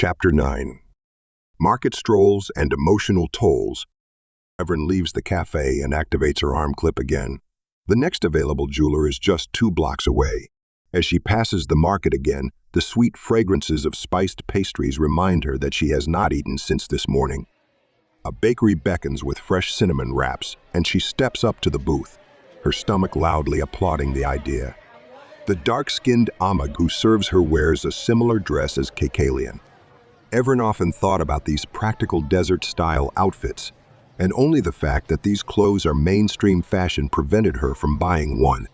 Chapter 9. Market Strolls and Emotional Tolls. Evelyn leaves the cafe and activates her arm clip again. The next available jeweler is just 2 blocks away. As she passes the market again, the sweet fragrances of spiced pastries remind her that she has not eaten since this morning. A bakery beckons with fresh cinnamon wraps, and she steps up to the booth, her stomach loudly applauding the idea. The dark-skinned Amag who serves her wears a similar dress as Caucasian. Evelyn often thought about these practical desert-style outfits, and only the fact that these clothes are mainstream fashion prevented her from buying one.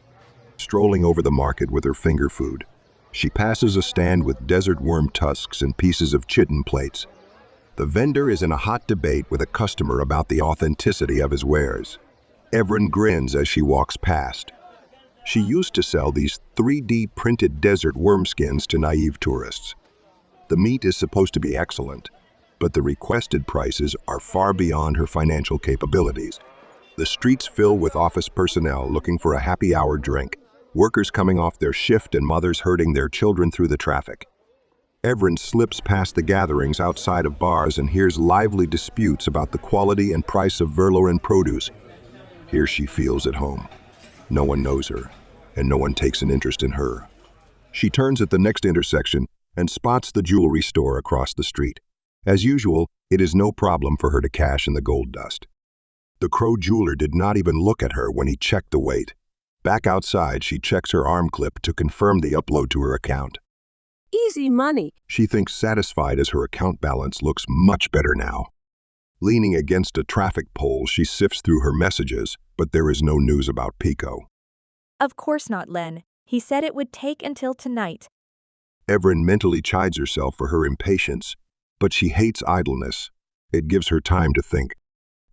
Strolling over the market with her finger food, she passes a stand with desert worm tusks and pieces of chitin plates. The vendor is in a hot debate with a customer about the authenticity of his wares. Evelyn grins as she walks past. She used to sell these 3D printed desert worm skins to naive tourists. The meat is supposed to be excellent, but the requested prices are far beyond her financial capabilities. The streets fill with office personnel looking for a happy hour drink, workers coming off their shift and mothers herding their children through the traffic. Evelyn slips past the gatherings outside of bars and hears lively disputes about the quality and price of Verloren produce. Here she feels at home. No one knows her, and no one takes an interest in her. She turns at the next intersection and spots the jewelry store across the street. As usual, it is no problem for her to cash in the gold dust. The Crow jeweler did not even look at her when he checked the weight. Back outside, she checks her arm clip to confirm the upload to her account. Easy money. She thinks satisfied as her account balance looks much better now. Leaning against a traffic pole, she sifts through her messages, but there is no news about Pico. Of course not, Len. He said it would take until tonight. Evelyn mentally chides herself for her impatience, but she hates idleness. It gives her time to think.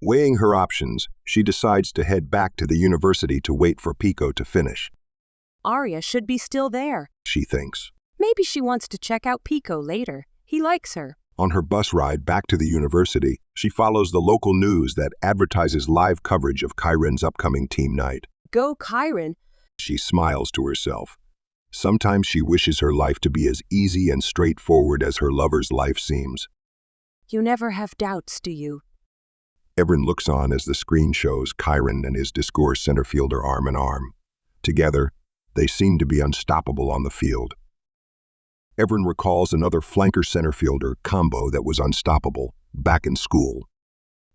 Weighing her options, she decides to head back to the university to wait for Pico to finish. Arya should be still there. She thinks. Maybe she wants to check out Pico later. He likes her. On her bus ride back to the university, she follows the local news that advertises live coverage of Chiron's upcoming team night. Go Chiron. She smiles to herself. Sometimes she wishes her life to be as easy and straightforward as her lover's life seems. You never have doubts, do you? Evelyn looks on as the screen shows Chiron and his discourse center fielder arm in arm. Together, they seem to be unstoppable on the field. Evelyn recalls another flanker center fielder combo that was unstoppable back in school.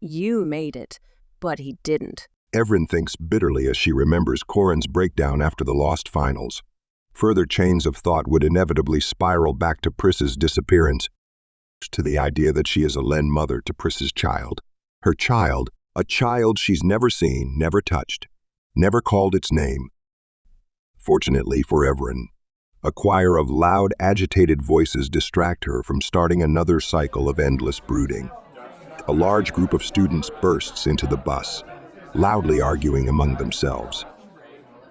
You made it, but he didn't. Evelyn thinks bitterly as she remembers Corin's breakdown after the lost finals. Further chains of thought would inevitably spiral back to Pris's disappearance, to the idea that she is a Len mother to Pris's child. Her child, a child she's never seen, never touched, never called its name. Fortunately for Evelyn, a choir of loud, agitated voices distract her from starting another cycle of endless brooding. A large group of students bursts into the bus, loudly arguing among themselves.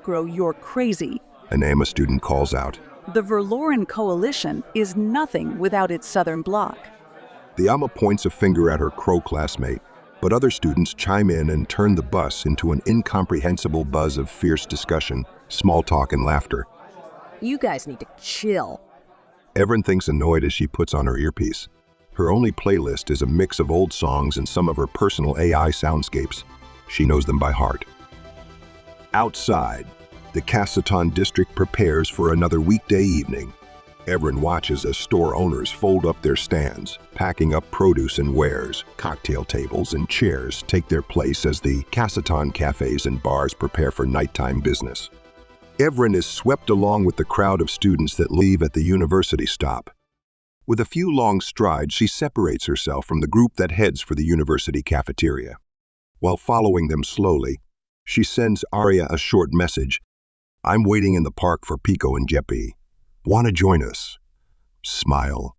Grow, you're crazy. An AMA student calls out. The Verloren Coalition is nothing without its southern bloc. The AMA points a finger at her Crow classmate, but other students chime in and turn the bus into an incomprehensible buzz of fierce discussion, small talk, and laughter. You guys need to chill. Evelyn thinks annoyed as she puts on her earpiece. Her only playlist is a mix of old songs and some of her personal AI soundscapes. She knows them by heart. Outside, the Cassaton district prepares for another weekday evening. Evelyn watches as store owners fold up their stands, packing up produce and wares. Cocktail tables and chairs take their place as the Cassaton cafes and bars prepare for nighttime business. Evelyn is swept along with the crowd of students that leave at the university stop. With a few long strides, she separates herself from the group that heads for the university cafeteria. While following them slowly, she sends Arya a short message. I'm waiting in the park for Pico and Jeppy. Want to join us? Smile.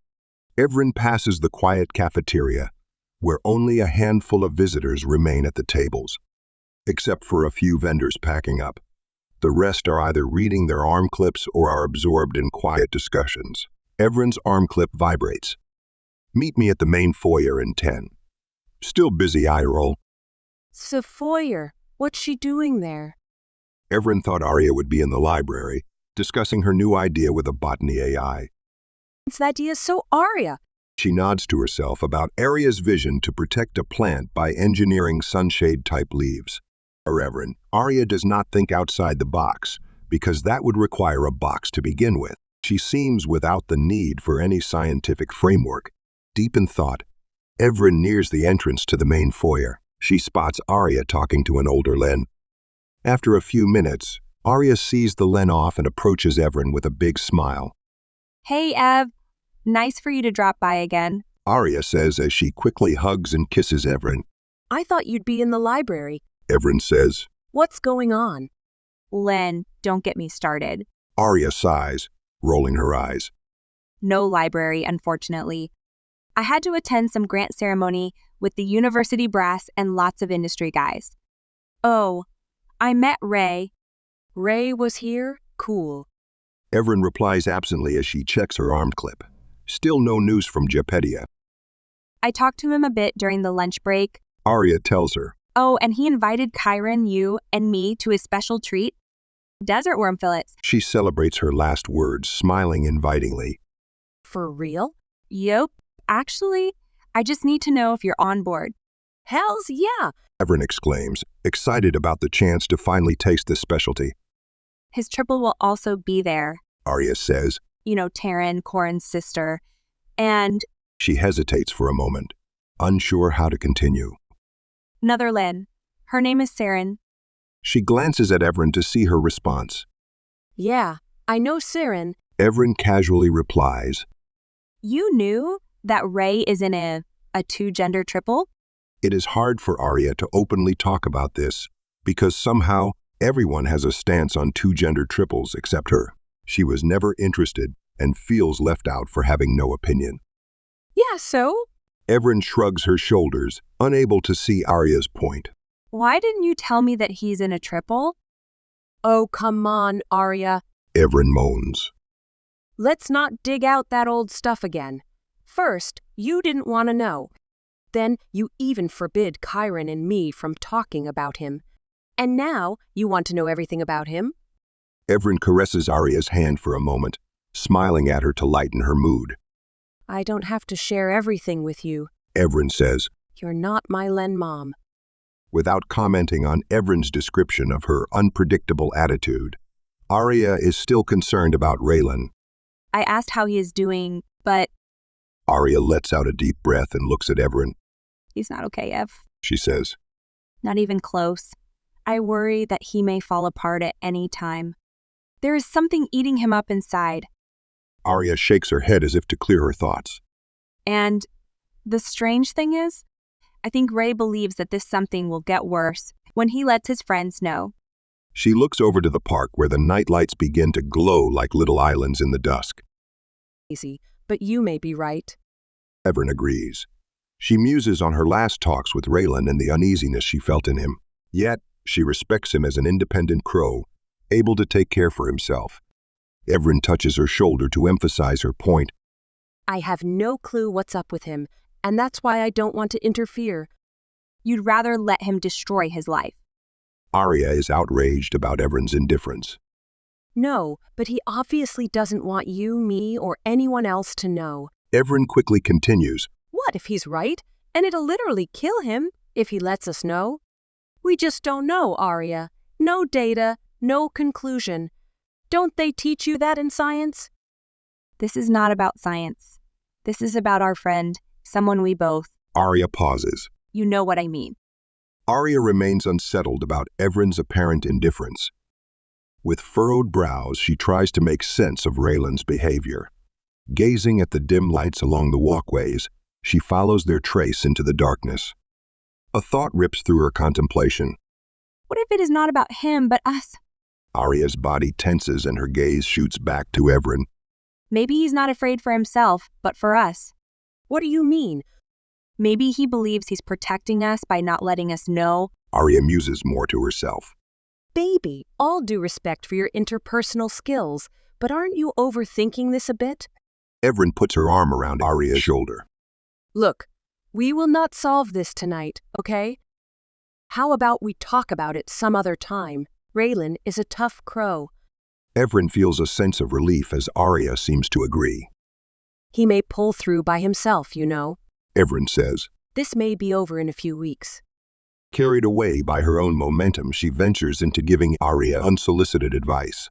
Evelyn passes the quiet cafeteria, where only a handful of visitors remain at the tables. Except for a few vendors packing up. The rest are either reading their arm clips or are absorbed in quiet discussions. Evelyn's arm clip vibrates. Meet me at the main foyer in 10. Still busy, eye roll. The foyer. What's she doing there? Evelyn thought Arya would be in the library, discussing her new idea with a botany AI. That idea is so Arya. She nods to herself about Arya's vision to protect a plant by engineering sunshade-type leaves. However, Arya does not think outside the box, because that would require a box to begin with. She seems without the need for any scientific framework. Deep in thought, Evren nears the entrance to the main foyer. She spots Arya talking to an older Len. After a few minutes, Arya sees the Len off and approaches Evren with a big smile. Hey, Ev. Nice for you to drop by again. Arya says as she quickly hugs and kisses Evren. I thought you'd be in the library. Evren says. What's going on? Len, don't get me started. Arya sighs, rolling her eyes. No library, unfortunately. I had to attend some grant ceremony with the university brass and lots of industry guys. Oh, I met Ray. Ray was here? Cool. Evren replies absently as she checks her arm clip. Still no news from Jepedia. I talked to him a bit during the lunch break. Arya tells her. Oh, and he invited Kyron, you, and me to his special treat. Desert worm fillets. She celebrates her last words, smiling invitingly. For real? Yup. Actually, I just need to know if you're on board. Hells yeah! Evren exclaims, excited about the chance to finally taste this specialty. His triple will also be there. Arya says. You know, Taryn, Corin's sister. And she hesitates for a moment, unsure how to continue. another Lynn. Her name is Saren. She glances at Evren to see her response. Yeah, I know Saren. Evren casually replies. You knew that Ray is in a two-gender triple? It is hard for Arya to openly talk about this, because somehow everyone has a stance on two-gender triples except her. She was never interested and feels left out for having no opinion. Yeah, so? Evren shrugs her shoulders, unable to see Arya's point. Why didn't you tell me that he's in a triple? Oh, come on, Arya. Evren moans. Let's not dig out that old stuff again. First, you didn't want to know. Then you even forbid Kyron and me from talking about him. And now you want to know everything about him? Evren caresses Arya's hand for a moment, smiling at her to lighten her mood. I don't have to share everything with you. Evren says. You're not my Len mom. Without commenting on Evren's description of her unpredictable attitude, Arya is still concerned about Raylan. I asked how he is doing, but Arya lets out a deep breath and looks at Evren. he's not okay, Ev. She says. Not even close. I worry that he may fall apart at any time. There is something eating him up inside. Arya shakes her head as if to clear her thoughts. And the strange thing is, I think Ray believes that this something will get worse when he lets his friends know. She looks over to the park where the night lights begin to glow like little islands in the dusk. Easy, but you may be right. Evren agrees. She muses on her last talks with Raylan and the uneasiness she felt in him. Yet, she respects him as an independent crow, able to take care for himself. Evren touches her shoulder to emphasize her point. I have no clue what's up with him, and that's why I don't want to interfere. You'd rather let him destroy his life. Arya is outraged about Evren's indifference. No, but he obviously doesn't want you, me, or anyone else to know. Evren quickly continues. What if he's right? And it'll literally kill him if he lets us know. We just don't know, Arya. No data, no conclusion. Don't they teach you that in science? This is not about science. This is about our friend, someone we both. Arya pauses. You know what I mean. Arya remains unsettled about Evren's apparent indifference. With furrowed brows, she tries to make sense of Raylan's behavior. Gazing at the dim lights along the walkways, she follows their trace into the darkness. A thought rips through her contemplation. What if it is not about him, but us? Arya's body tenses and her gaze shoots back to Evren. Maybe he's not afraid for himself, but for us. What do you mean? Maybe he believes he's protecting us by not letting us know. Arya muses more to herself. Baby, all due respect for your interpersonal skills, but aren't you overthinking this a bit? Evren puts her arm around Arya's shoulder. Look, we will not solve this tonight, okay? How about we talk about it some other time? Raylan is a tough crow. Evren feels a sense of relief as Arya seems to agree. He may pull through by himself, you know. Everin says. This may be over in a few weeks. Carried away by her own momentum, she ventures into giving Arya unsolicited advice.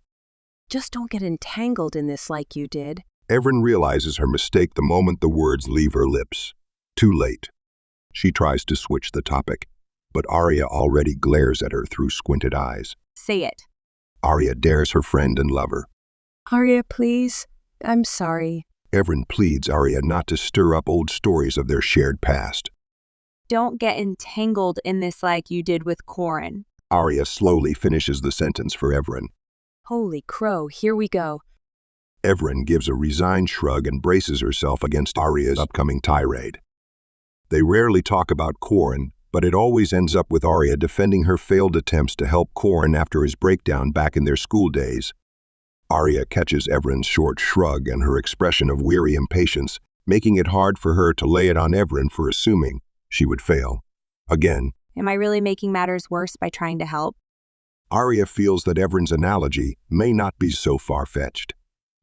Just don't get entangled in this like you did. Everin realizes her mistake the moment the words leave her lips. Too late. She tries to switch the topic, but Arya already glares at her through squinted eyes. Say it. Arya dares her friend and lover. Arya, please. I'm sorry. Everin pleads Arya not to stir up old stories of their shared past. Don't get entangled in this like you did with Corin. Arya slowly finishes the sentence for Everin. Holy crow, here we go. Everin gives a resigned shrug and braces herself against Arya's upcoming tirade. They rarely talk about Corin, but it always ends up with Arya defending her failed attempts to help Corin after his breakdown back in their school days. Arya catches Everin's short shrug and her expression of weary impatience, making it hard for her to lay it on Everin for assuming she would fail. Again. Am I really making matters worse by trying to help? Arya feels that Everin's analogy may not be so far-fetched.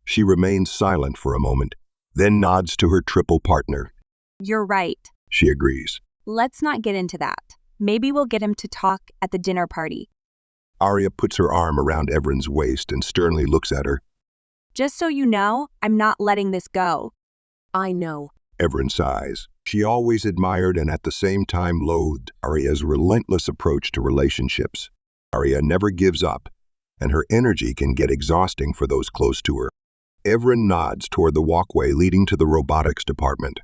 She remains silent for a moment, then nods to her triple partner. You're right. She agrees. Let's not get into that. Maybe we'll get him to talk at the dinner party. Arya puts her arm around Everin's waist and sternly looks at her. Just so you know, I'm not letting this go. I know. Everin sighs. She always admired and at the same time loathed Arya's relentless approach to relationships. Arya never gives up, and her energy can get exhausting for those close to her. Everin nods toward the walkway leading to the robotics department.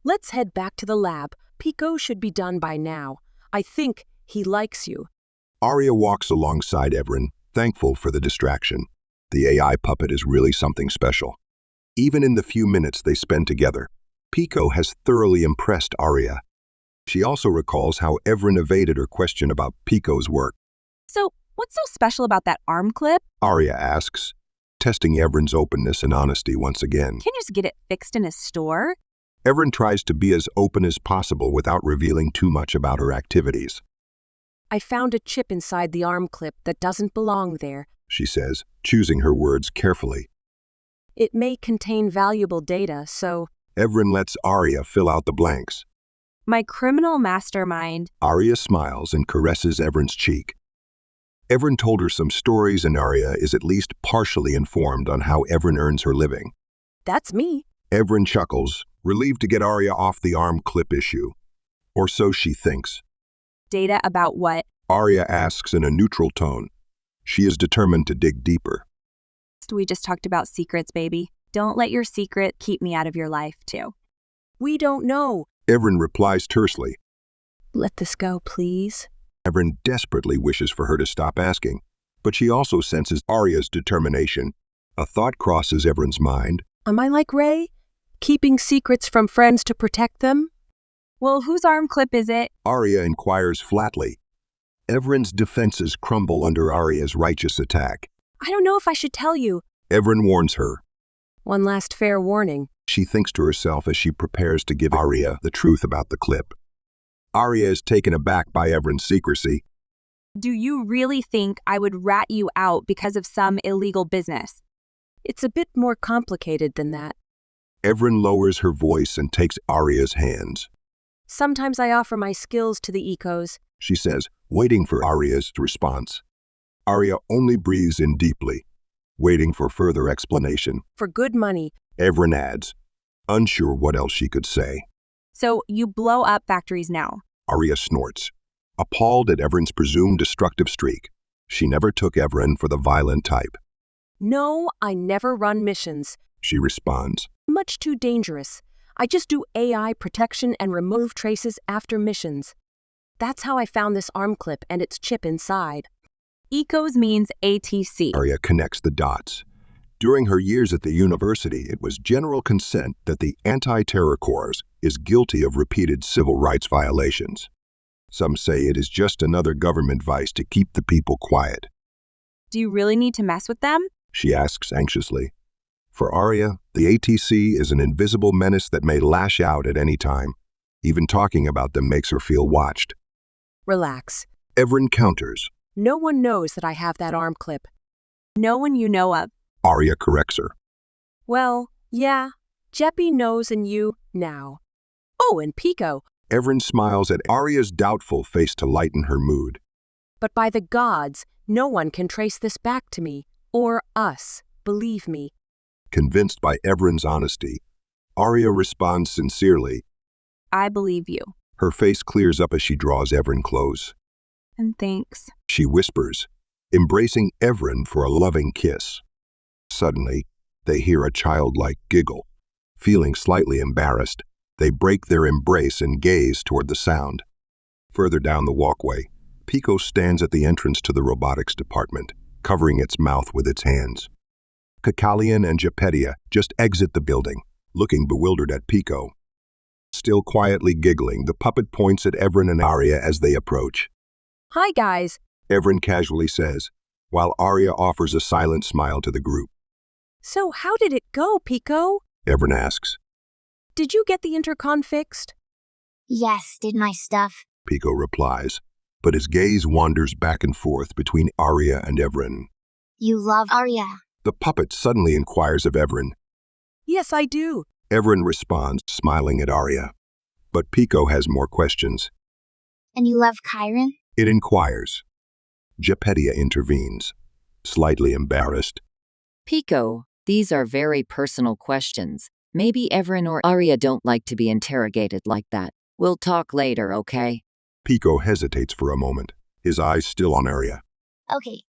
Let's head back to the lab. Pico should be done by now. I think he likes you. Arya walks alongside Everin, thankful for the distraction. The AI puppet is really something special. Even in the few minutes they spend together, Pico has thoroughly impressed Arya. She also recalls how Everin evaded her question about Pico's work. So, what's so special about that arm clip? Arya asks, testing Everin's openness and honesty once again. Can't you just get it fixed in a store? Everin tries to be as open as possible without revealing too much about her activities. I found a chip inside the arm clip that doesn't belong there, she says, choosing her words carefully. It may contain valuable data, so… Everin lets Arya fill out the blanks. My criminal mastermind. Arya smiles and caresses Everin's cheek. Everin told her some stories and Arya is at least partially informed on how Everin earns her living. That's me. Everin chuckles, relieved to get Arya off the arm clip issue. Or so she thinks. Data about what? Arya asks in a neutral tone. She is determined to dig deeper. We just talked about secrets, baby. Don't let your secret keep me out of your life, too. We don't know. Everin replies tersely. Let this go, please. Everin desperately wishes for her to stop asking, but she also senses Arya's determination. A thought crosses Everin's mind. Am I like Ray? Keeping secrets from friends to protect them? Well, whose arm clip is it? Arya inquires flatly. Everin's defenses crumble under Arya's righteous attack. I don't know if I should tell you. Everin warns her. One last fair warning. She thinks to herself as she prepares to give Arya the truth about the clip. Arya is taken aback by Everin's secrecy. Do you really think I would rat you out because of some illegal business? It's a bit more complicated than that. Everin lowers her voice and takes Arya's hands. Sometimes I offer my skills to the ecos, she says, waiting for Arya's response. Arya only breathes in deeply, waiting for further explanation. for good money. Everin adds, unsure what else she could say. So you blow up factories now. Arya snorts, appalled at Everin's presumed destructive streak. She never took Everin for the violent type. No, I never run missions. She responds. Much too dangerous. I just do AI protection and remove traces after missions. That's how I found this arm clip and its chip inside. Ecos means ATC. Arya connects the dots. During her years at the university, it was general consent that the Anti-Terror Corps is guilty of repeated civil rights violations. Some say it is just another government vice to keep the people quiet. Do you really need to mess with them? She asks anxiously. For Arya, the ATC is an invisible menace that may lash out at any time. Even talking about them makes her feel watched. Relax. Everin counters. No one knows that I have that arm clip. No one you know of. Arya corrects her. Well, yeah, Jeppy knows and you now. Oh, and Pico. Everin smiles at Arya's doubtful face to lighten her mood. But by the gods, no one can trace this back to me. Or us. Believe me. Convinced by Everin's honesty, Arya responds sincerely. I believe you. Her face clears up as she draws Everin close. And thanks. She whispers, embracing Everin for a loving kiss. Suddenly, they hear a childlike giggle. Feeling slightly embarrassed, they break their embrace and gaze toward the sound. Further down the walkway, Pico stands at the entrance to the robotics department, covering its mouth with its hands. Kakalian and Jepetia just exit the building, looking bewildered at Pico. Still quietly giggling, the puppet points at Everin and Arya as they approach. Hi, guys. Everin casually says, while Arya offers a silent smile to the group. So how did it go, Pico? Everin asks. Did you get the intercon fixed? Yes, did my stuff. Pico replies, but his gaze wanders back and forth between Arya and Everin. You love Arya. The puppet suddenly inquires of Everin. Yes, I do. Everin responds, smiling at Arya. But Pico has more questions. And you love Chiron? It inquires. Jepetia intervenes, slightly embarrassed. Pico, these are very personal questions. Maybe Everin or Arya don't like to be interrogated like that. We'll talk later, okay? Pico hesitates for a moment, his eyes still on Arya. Okay.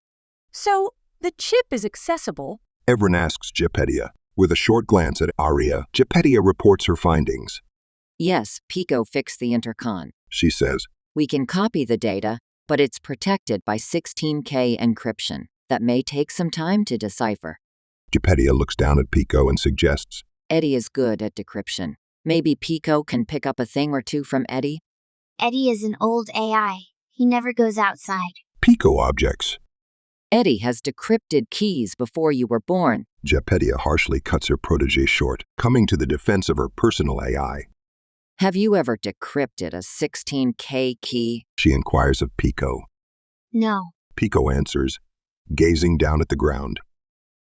So, the chip is accessible? Everin asks Jepetia. With a short glance at Arya, Jepetia reports her findings. Yes, Pico fixed the intercon. She says, We can copy the data, but it's protected by 16K encryption. That may take some time to decipher. Jepetia looks down at Pico and suggests, Eddie is good at decryption. Maybe Pico can pick up a thing or two from Eddie? Eddie is an old AI. He never goes outside. Pico objects. Eddie has decrypted keys before you were born. Jepetia harshly cuts her protege short, coming to the defense of her personal AI. Have you ever decrypted a 16K key? She inquires of Pico. No. Pico answers, gazing down at the ground.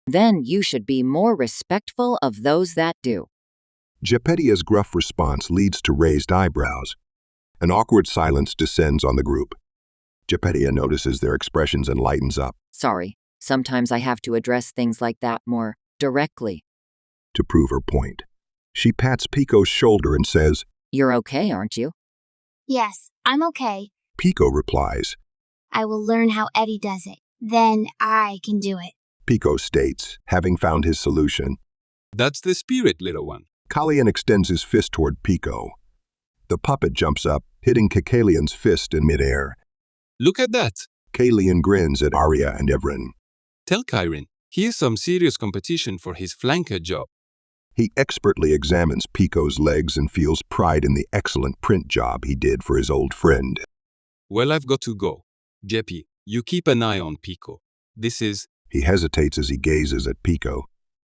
Then you should be more respectful of those that do. Jepetia's gruff response leads to raised eyebrows. An awkward silence descends on the group. Jepetia notices their expressions and lightens up. Sorry, sometimes I have to address things like that more directly. To prove her point, she pats Pico's shoulder and says, You're okay, aren't you? Yes, I'm okay. Pico replies. I will learn how Eddie does it. Then I can do it. Pico states, having found his solution. That's the spirit, little one. Kalian extends his fist toward Pico. The puppet jumps up, hitting Kakalian's fist in midair. Look at that. Kalian grins at Arya and Everin. Tell Chiron, he is some serious competition for his flanker job. He expertly examines Pico's legs and feels pride in the excellent print job he did for his old friend. Well, I've got to go. Jeppy, you keep an eye on Pico. This is... He hesitates as he gazes at Pico,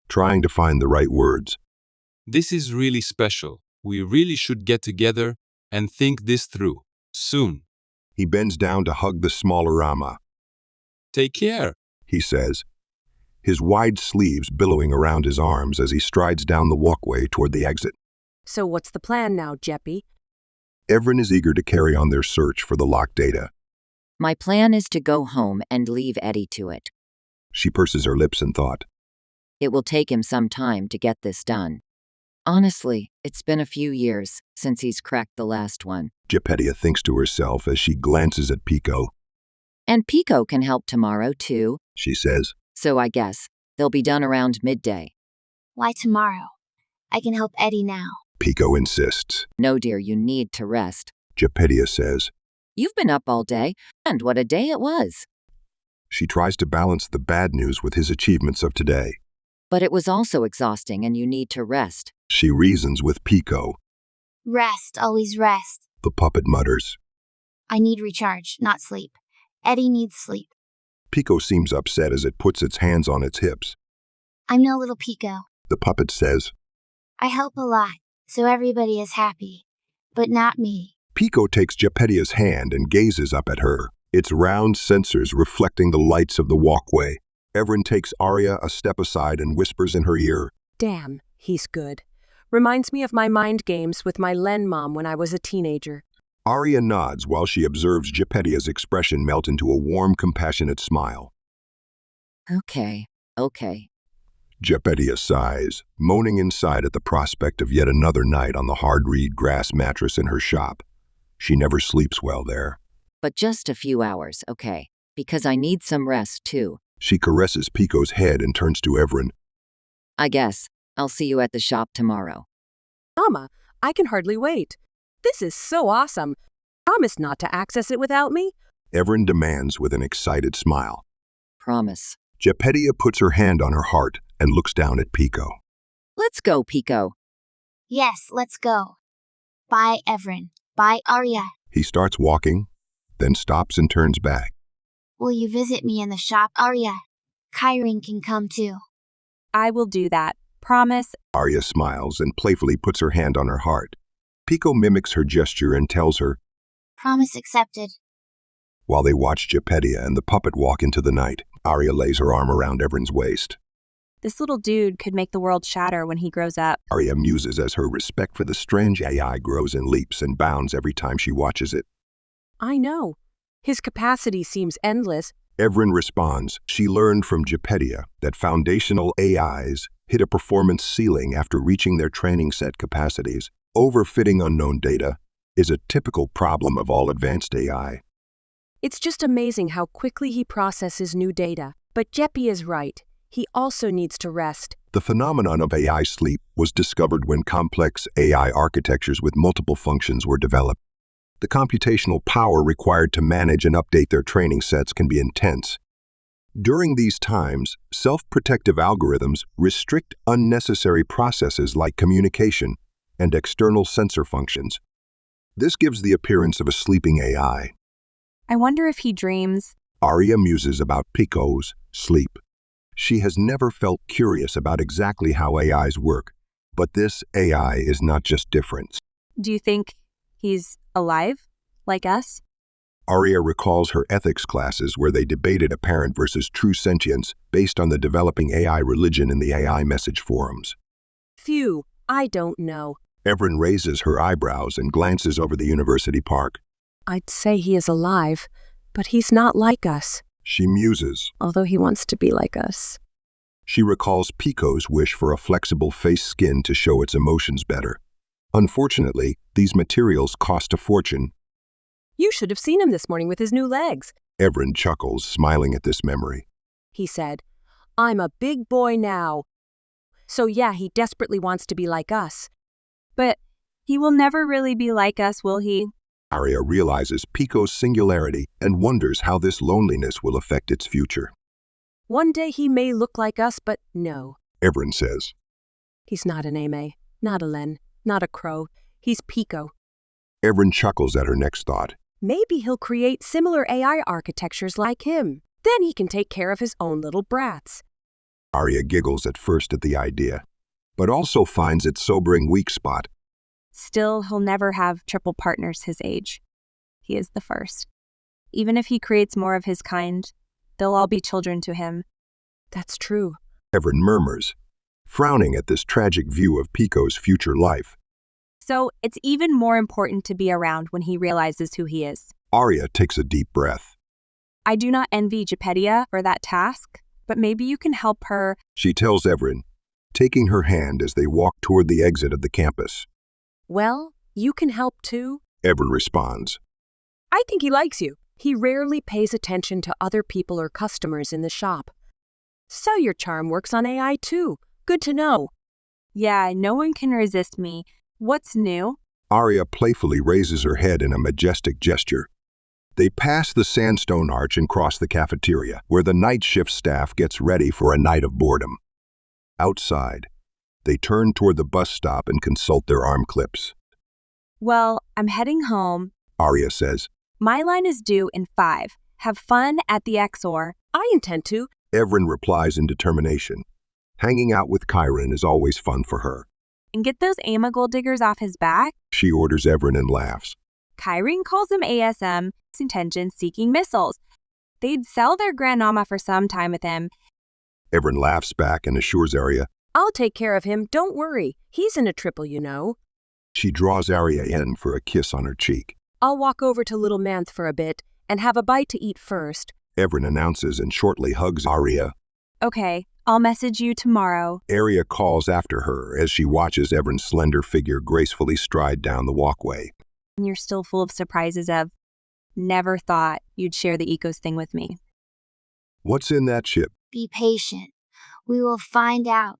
trying to find the right words. This is really special. We really should get together and think this through. Soon. He bends down to hug the smaller Rama. Take care, he says, his wide sleeves billowing around his arms as he strides down the walkway toward the exit. So what's the plan now, Jeppy? Everin is eager to carry on their search for the locked data. My plan is to go home and leave Eddie to it. She purses her lips in thought. It will take him some time to get this done. Honestly, it's been a few years since he's cracked the last one. Jepetia thinks to herself as she glances at Pico. And Pico can help tomorrow, too. She says, So I guess they'll be done around midday. Why tomorrow? I can help Eddie now. Pico insists. No, dear, you need to rest. Jepetia says. You've been up all day, and what a day it was. She tries to balance the bad news with his achievements of today. But it was also exhausting and you need to rest. She reasons with Pico. Rest, always rest. The puppet mutters. I need recharge, not sleep. Eddie needs sleep. Pico seems upset as it puts its hands on its hips. I'm no little Pico. The puppet says. I help a lot, so everybody is happy. But not me. Pico takes Jepetia's hand and gazes up at her, its round sensors reflecting the lights of the walkway. Everin takes Arya a step aside and whispers in her ear. Damn, he's good. Reminds me of my mind games with my Len mom when I was a teenager. Arya nods while she observes Geppettia's expression melt into a warm, compassionate smile. Okay. Geppettia sighs, moaning inside at the prospect of yet another night on the hard reed grass mattress in her shop. She never sleeps well there. But just a few hours, okay? Because I need some rest too. She caresses Pico's head and turns to Everin. I guess. I'll see you at the shop tomorrow. Mama, I can hardly wait. This is so awesome. Promise not to access it without me? Everin demands with an excited smile. Promise. Geppettia puts her hand on her heart and looks down at Pico. Let's go, Pico. Yes, let's go. Bye, Everin. Bye, Arya. He starts walking, then stops and turns back. Will you visit me in the shop, Arya? Kyron can come too. I will do that. Promise. Arya smiles and playfully puts her hand on her heart. Pico mimics her gesture and tells her, Promise accepted. while they watch Geppettia and the puppet walk into the night. Arya lays her arm around Everin's waist. This little dude could make the world shatter when he grows up. Arya muses as her respect for the strange AI grows in leaps and bounds every time she watches it. I know. His capacity seems endless. Everin responds, she learned from Geppettia that foundational AIs hit a performance ceiling after reaching their training set capacities. Overfitting unknown data is a typical problem of all advanced AI. It's just amazing how quickly he processes new data. But Jeppy is right. He also needs to rest. The phenomenon of AI sleep was discovered when complex AI architectures with multiple functions were developed. The computational power required to manage and update their training sets can be intense. During these times, self-protective algorithms restrict unnecessary processes like communication and external sensor functions. This gives the appearance of a sleeping AI. I wonder if he dreams. Arya muses about Pico's sleep. She has never felt curious about exactly how AIs work, but this AI is not just different. Do you think he's alive? Like us? Arya recalls her ethics classes where they debated apparent versus true sentience based on the developing AI religion in the AI message forums. Phew, I don't know. Everin raises her eyebrows and glances over the university park. I'd say he is alive, but he's not like us. She muses. Although he wants to be like us. She recalls Pico's wish for a flexible face skin to show its emotions better. Unfortunately, these materials cost a fortune. You should have seen him this morning with his new legs. Everin chuckles, smiling at this memory. He said, I'm a big boy now. So yeah, he desperately wants to be like us. But he will never really be like us, will he? Arya realizes Pico's singularity and wonders how this loneliness will affect its future. One day he may look like us, but no. Everin says. He's not an Ame, not a Len, not a Crow. He's Pico. Everin chuckles at her next thought. Maybe he'll create similar AI architectures like him. Then he can take care of his own little brats. Arya giggles at first at the idea, but also finds its sobering weak spot. Still, he'll never have triple partners his age. He is the first. Even if he creates more of his kind, they'll all be children to him. That's true. Everin murmurs, frowning at this tragic view of Pico's future life. So it's even more important to be around when he realizes who he is. Arya takes a deep breath. I do not envy Geppettia for that task, but maybe you can help her. She tells Everin, taking her hand as they walk toward the exit of the campus. Well, you can help too. Everin responds. I think he likes you. He rarely pays attention to other people or customers in the shop. So your charm works on AI too. Good to know. Yeah, no one can resist me. What's new? Arya playfully raises her head in a majestic gesture. They pass the sandstone arch and cross the cafeteria, where the night shift staff gets ready for a night of boredom. Outside, they turn toward the bus stop and consult their arm clips. Well, I'm heading home. Arya says. My line is due in 5. Have fun at the XOR. I intend to. Everin replies in determination. Hanging out with Kyron is always fun for her. And get those AMA gold diggers off his back. She orders Everin and laughs. Kyron calls them ASM, intention-seeking missiles. They'd sell their grandmama for some time with him. Everin laughs back and assures Arya, I'll take care of him, don't worry. He's in a triple, you know. She draws Arya in for a kiss on her cheek. I'll walk over to Little Manth for a bit and have a bite to eat first. Everin announces and shortly hugs Arya. Okay, I'll message you tomorrow. Arya calls after her as she watches Everin's slender figure gracefully stride down the walkway. And you're still full of surprises of, never thought you'd share the Ecos thing with me. What's in that chip? Be patient. We will find out.